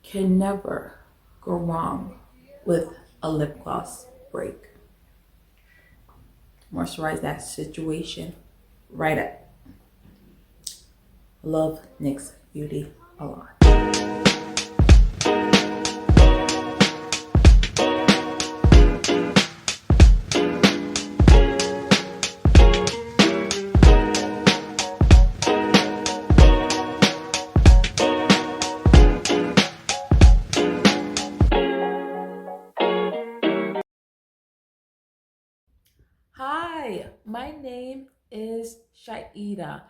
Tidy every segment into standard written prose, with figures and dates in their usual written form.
can never go wrong with a lip gloss break. Moisturize that situation right up. Love NYX Beauty a lot. Hi, my name is Chaida.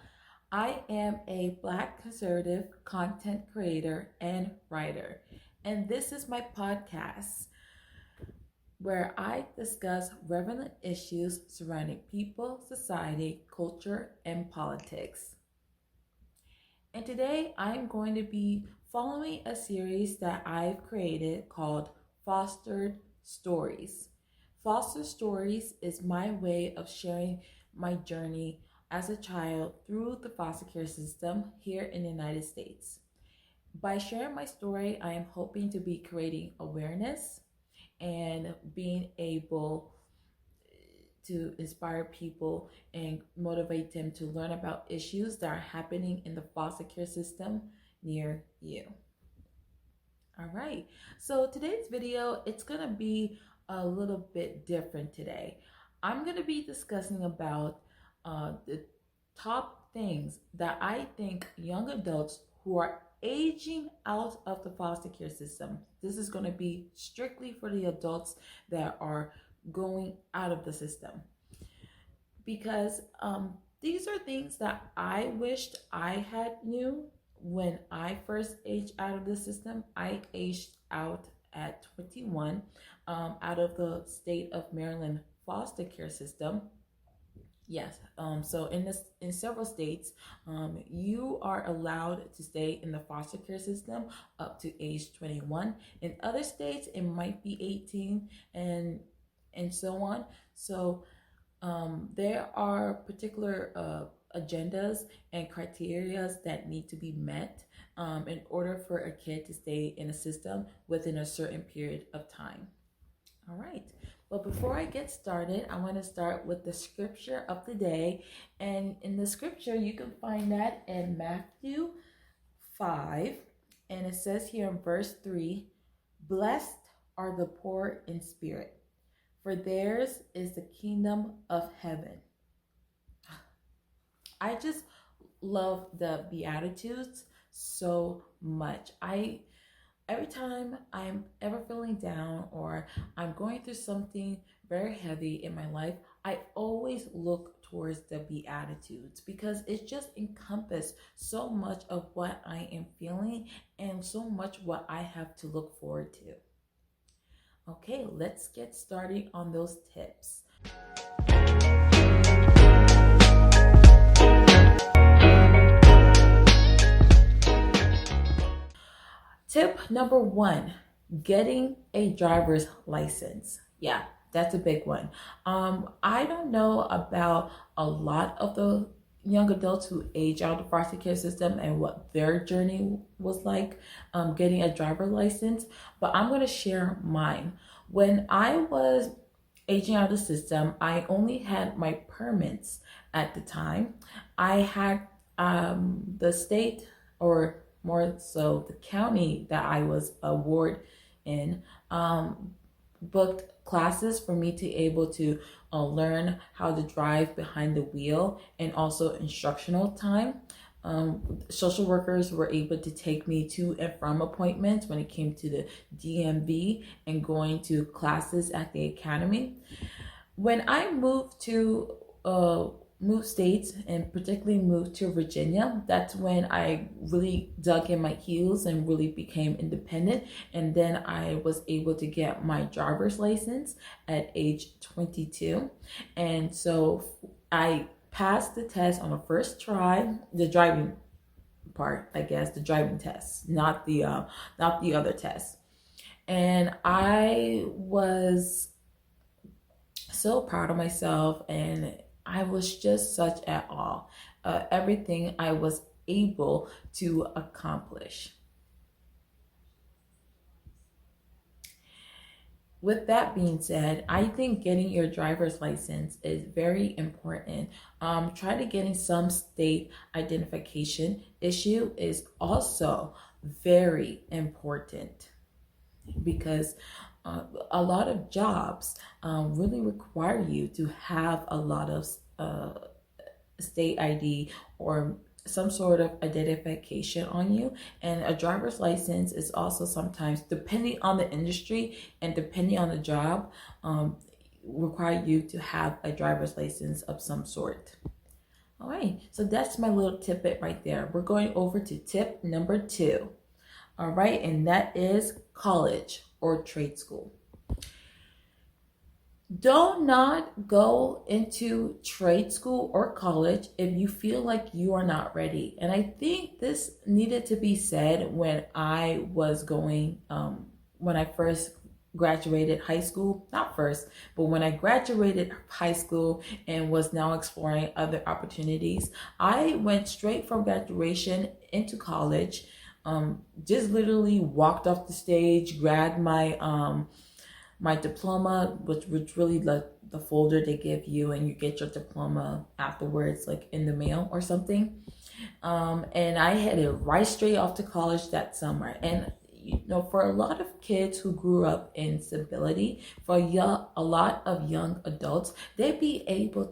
I am a Black conservative content creator and writer, and this is my podcast where I discuss relevant issues surrounding people, society, culture, and politics. And today I'm going to be following a series that I've created called Fostered Stories. Foster Stories is my way of sharing my journey as a child through the foster care system here in the United States. By sharing my story, I am hoping to be creating awareness and being able to inspire people and motivate them to learn about issues that are happening in the foster care system near you. All right, so today's video, it's gonna be a little bit different today. I'm gonna be discussing about the top things that I think young adults who are aging out of the foster care system, this is gonna be strictly for the adults that are going out of the system, because these are things that I wished I had knew when I first aged out of the system. I aged out at 21 out of the state of Maryland foster care system. Yes, so in several states, you are allowed to stay in the foster care system up to age 21. In other states, it might be 18 and so on. So there are particular agendas and criterias that need to be met in order for a kid to stay in a system within a certain period of time. All right. But before I get started, I want to start with the scripture of the day. And in the scripture, you can find that in Matthew 5. And it says here in verse 3, "Blessed are the poor in spirit, for theirs is the kingdom of heaven." I just love the Beatitudes so much. Every time I'm ever feeling down or I'm going through something very heavy in my life, I always look towards the Beatitudes because it just encompasses so much of what I am feeling and so much what I have to look forward to. Okay, let's get started on those tips. Tip number 1, getting a driver's license. Yeah, that's a big one. I don't know about a lot of the young adults who age out of the foster care system and what their journey was like getting a driver's license, but I'm going to share mine. When I was aging out of the system, I only had my permits at the time. I had the state, or more so the county that I was a ward in, booked classes for me to able to learn how to drive behind the wheel, and also instructional time. Social workers were able to take me to and from appointments when it came to the DMV and going to classes at the academy. When I moved to moved states, and particularly moved to Virginia, that's when I really dug in my heels and really became independent. And then I was able to get my driver's license at age 22. And so I passed the test on the first try, the driving part, I guess, the driving test, not the other test. And I was so proud of myself, and I was just such at awe everything I was able to accomplish. with that being said, I think getting your driver's license is very important. Try to getting some state identification issue is also very important because uh, a lot of jobs really require you to have a lot of state ID or some sort of identification on you. And a driver's license is also sometimes, depending on the industry and depending on the job, um, require you to have a driver's license of some sort. All right, so that's my little tidbit right there. We're going over to tip number 2. All right, and that is college or trade school. Do not go into trade school or college if you feel like you are not ready. And I think this needed to be said when I was going, when I first graduated high school. Not first, but when I graduated high school and was now exploring other opportunities, I went straight from graduation into college. Just literally walked off the stage, grabbed my diploma, which really like the folder they give you, and you get your diploma afterwards, like in the mail or something. And I headed right straight off to college that summer. And for a lot of kids who grew up in stability, for a lot of young adults, they're able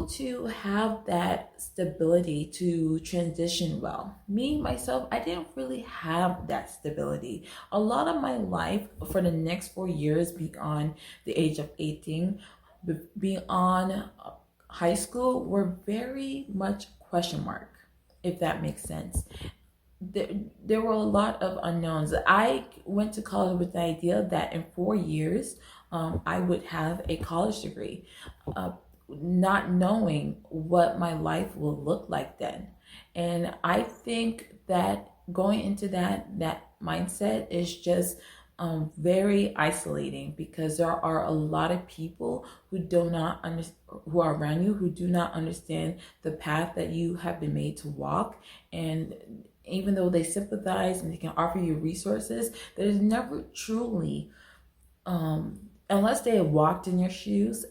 to have that stability to transition well. Me, myself, I didn't really have that stability. A lot of my life for the next 4 years beyond the age of 18, beyond high school, were very much question mark, if that makes sense. There, there were a lot of unknowns. I went to college with the idea that in 4 years, I would have a college degree. Uh, Not knowing what my life will look like then. And I think that going into that mindset is just very isolating because there are a lot of people who do not understand, who are around you, who do not understand the path that you have been made to walk. And even though they sympathize and they can offer you resources, there's never truly um, unless they have walked in your shoes,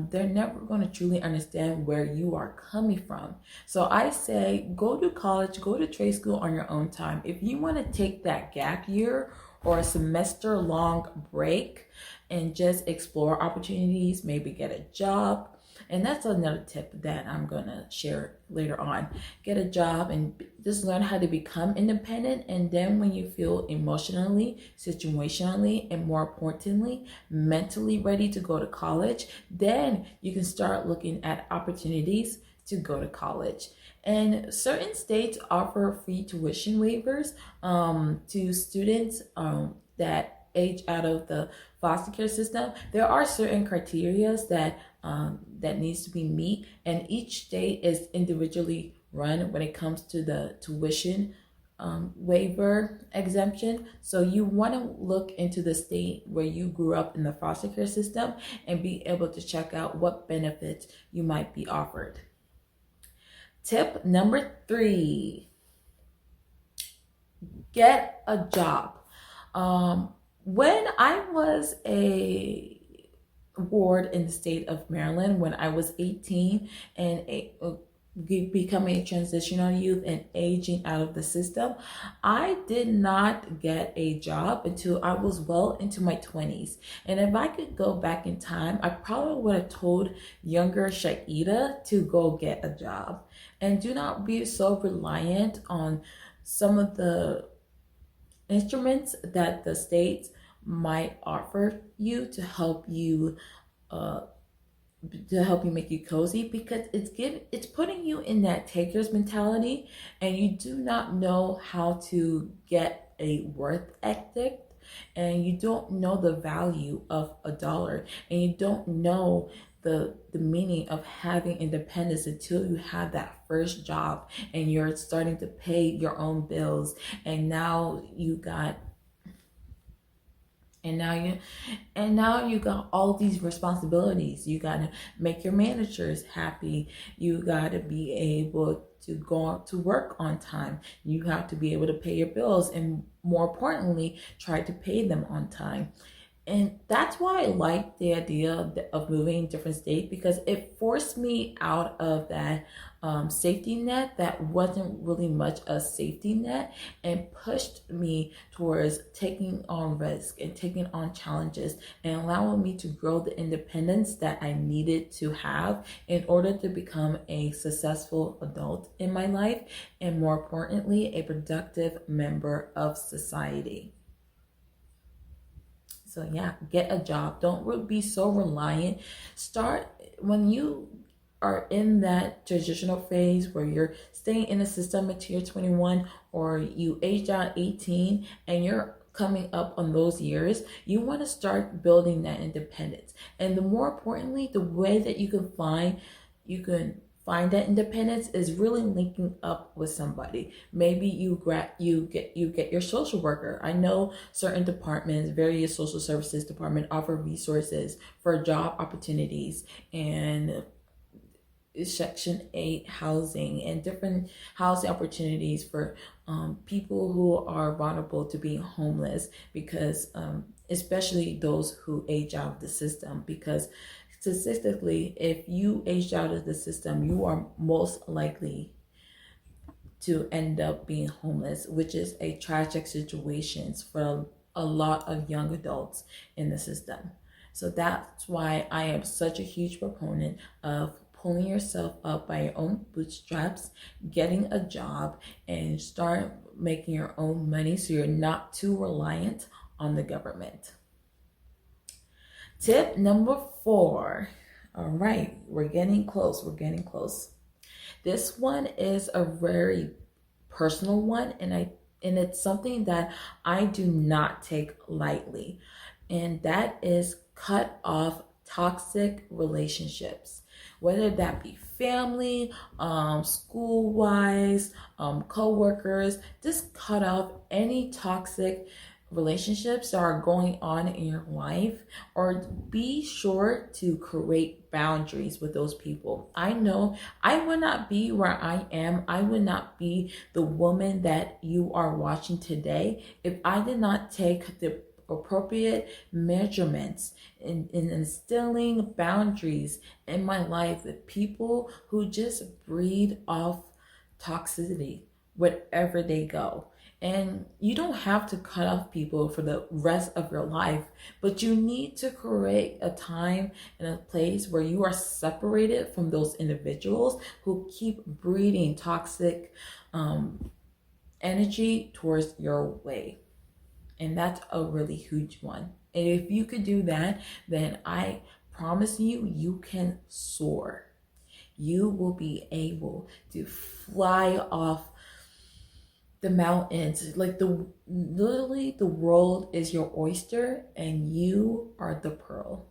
they're never going to truly understand where you are coming from. So I say go to college, go to trade school on your own time. If you want to take that gap year or a semester long break and just explore opportunities, maybe get a job. And that's another tip that I'm going to share later on. Get a job and just learn how to become independent. And then when you feel emotionally, situationally, and more importantly, mentally ready to go to college, then you can start looking at opportunities to go to college. And certain states offer free tuition waivers to students that age out of the foster care system. There are certain criteria that needs to be meet, and each state is individually run when it comes to the tuition waiver exemption. So you want to look into the state where you grew up in the foster care system and be able to check out what benefits you might be offered. Tip number 3, get a job. When I was a ward in the state of Maryland, when I was 18 and becoming a transitional youth and aging out of the system, I did not get a job until I was well into my 20s. And if I could go back in time, I probably would have told younger Chaida to go get a job. And do not be so reliant on some of the instruments that the states might offer you uh, to help you make you cozy, because it's putting you in that taker's mentality, and you do not know how to get a worth ethic, and you don't know the value of a dollar, and you don't know the meaning of having independence until you have that first job and you're starting to pay your own bills, and now you got and now you got all these responsibilities. You got to make your managers happy. You got to be able to go to work on time. You have to be able to pay your bills, and more importantly, try to pay them on time. And that's why I like the idea of moving in different states, because it forced me out of that safety net that wasn't really much a safety net, and pushed me towards taking on risk and taking on challenges, and allowing me to grow the independence that I needed to have in order to become a successful adult in my life, and more importantly, a productive member of society. So yeah, get a job. Don't be so reliant. Start when you are in that transitional phase where you're staying in the system until you're 21, or you age out 18 and you're coming up on those years. You want to start building that independence. And the more importantly, the way that you can find that independence is really linking up with somebody. Maybe you get your social worker. I know certain departments, various social services department, offer resources for job opportunities and Section 8 housing and different housing opportunities for people who are vulnerable to being homeless, because especially those who age out of the system, because statistically, if you age out of the system, you are most likely to end up being homeless, which is a tragic situation for a lot of young adults in the system. So that's why I am such a huge proponent of pulling yourself up by your own bootstraps, getting a job, and start making your own money so you're not too reliant on the government. Tip number 4. All right, we're getting close. We're getting close. This one is a very personal one, and it's something that I do not take lightly, and that is cut off toxic relationships, whether that be family, school wise, co-workers. Just cut off any toxic relationships that are going on in your life, or be sure to create boundaries with those people. I know I would not be where I am. I would not be the woman that you are watching today if I did not take the appropriate measurements in instilling boundaries in my life with people who just breed off toxicity wherever they go. And you don't have to cut off people for the rest of your life, but you need to create a time and a place where you are separated from those individuals who keep breeding toxic energy towards your way. And that's a really huge one. And if you could do that, then I promise you, you can soar. You will be able to fly off the mountains. Like literally the world is your oyster and you are the pearl.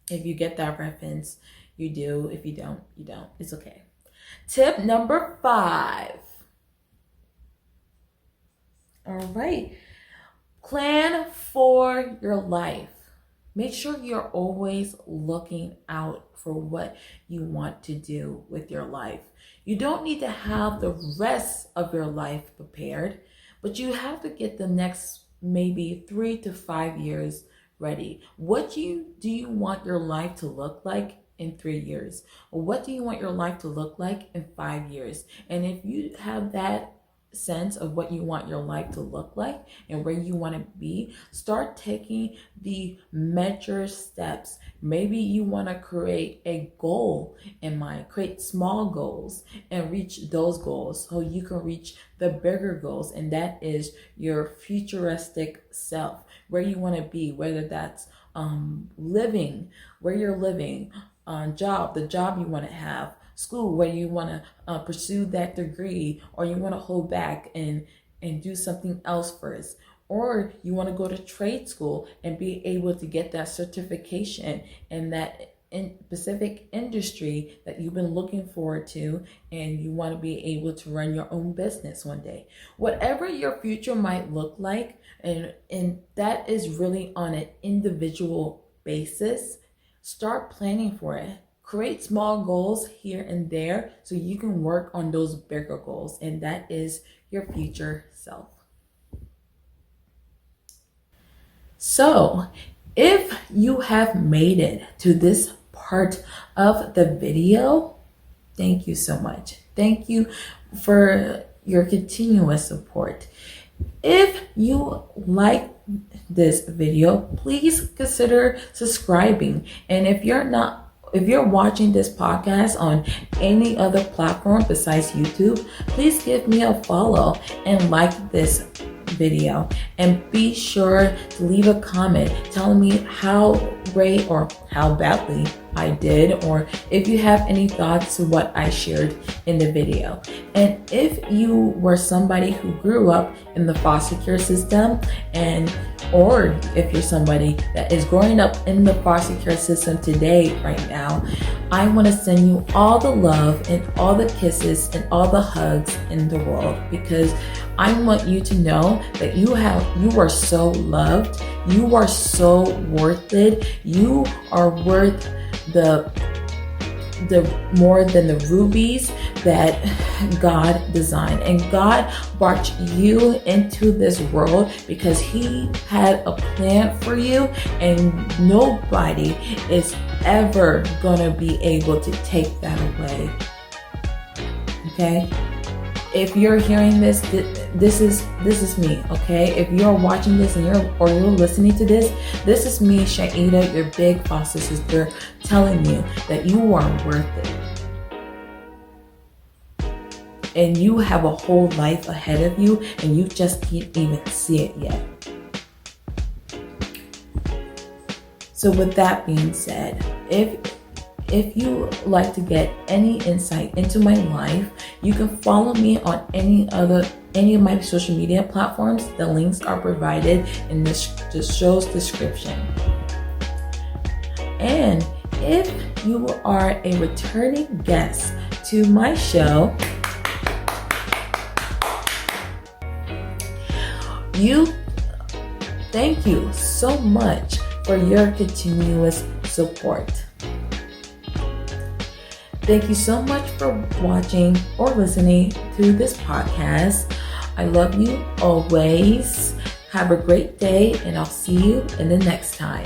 If you get that reference, you do. If you don't, you don't. It's okay. Tip number 5. All right. Plan for your life. Make sure you're always looking out for what you want to do with your life. You don't need to have the rest of your life prepared, but you have to get the next maybe 3 to 5 years ready. What do you want your life to look like in 3 years? Or what do you want your life to look like in 5 years? And if you have that sense of what you want your life to look like and where you want to be, start taking the measured steps. Maybe you want to create a goal in mind, create small goals and reach those goals so you can reach the bigger goals, and that is your futuristic self, where you want to be, whether that's living, where you're living, the job you want to have, school, where you want to pursue that degree, or you want to hold back and do something else first, or you want to go to trade school and be able to get that certification in that specific industry that you've been looking forward to, and you want to be able to run your own business one day. Whatever your future might look like, and that is really on an individual basis, start planning for it. Create small goals here and there so you can work on those bigger goals, and that is your future self. So, if you have made it to this part of the video, thank you so much. Thank you for your continuous support. If you like this video, please consider subscribing. And if you're watching this podcast on any other platform besides YouTube, please give me a follow and like this video, and be sure to leave a comment telling me how great or how badly I did, or if you have any thoughts to what I shared in the video. And if you were somebody who grew up in the foster care system, or if you're somebody that is growing up in the foster care system today, right now, I want to send you all the love and all the kisses and all the hugs in the world, because I want you to know that you are so loved, you are so worth it, you are worth the more than the rubies that God designed. And God brought you into this world because He had a plan for you, and nobody is ever gonna be able to take that away. Okay? If you're hearing this, this is me, okay? If you're watching this and you're listening to this, this is me, Chaida, your big foster sister, telling you that you are worth it. And you have a whole life ahead of you, and you just can't even see it yet. So with that being said, if you like to get any insight into my life, you can follow me on any of my social media platforms. The links are provided in the show's description. And if you are a returning guest to my show, thank you so much for your continuous support. Thank you so much for watching or listening to this podcast. I love you always. Have a great day, and I'll see you in the next time.